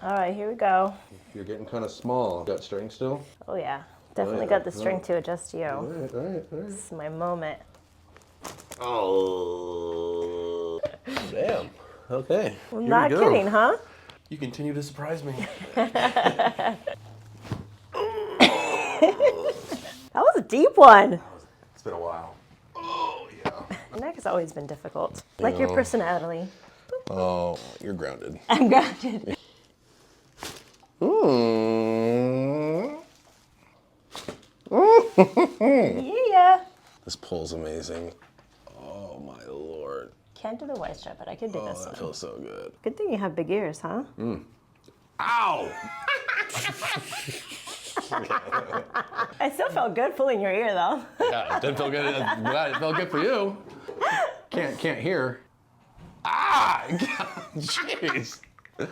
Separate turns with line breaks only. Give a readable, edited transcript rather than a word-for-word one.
All right, here we go.
You're getting kind of small. Got string still?
Oh yeah, definitely
yeah.
got the string to adjust to you.
All right.
This is my moment.
Oh, damn. Okay.
I'm
Here
not
we go.
kidding, huh?
You continue to surprise me.
That was a deep one.
It's been a while. Oh, yeah.
The neck has always been difficult. Like your personality.
Oh, you're grounded.
I'm grounded. Yeah.
This pull's amazing. Oh, my Lord.
Can't do the white stripe, but I could do this
That
one.
feels so good.
Good thing you have big ears, huh?
Ow!
I still felt good pulling your ear, though.
Yeah, it didn't feel good. It felt good for you. Can't hear. Ah! Jeez. All right.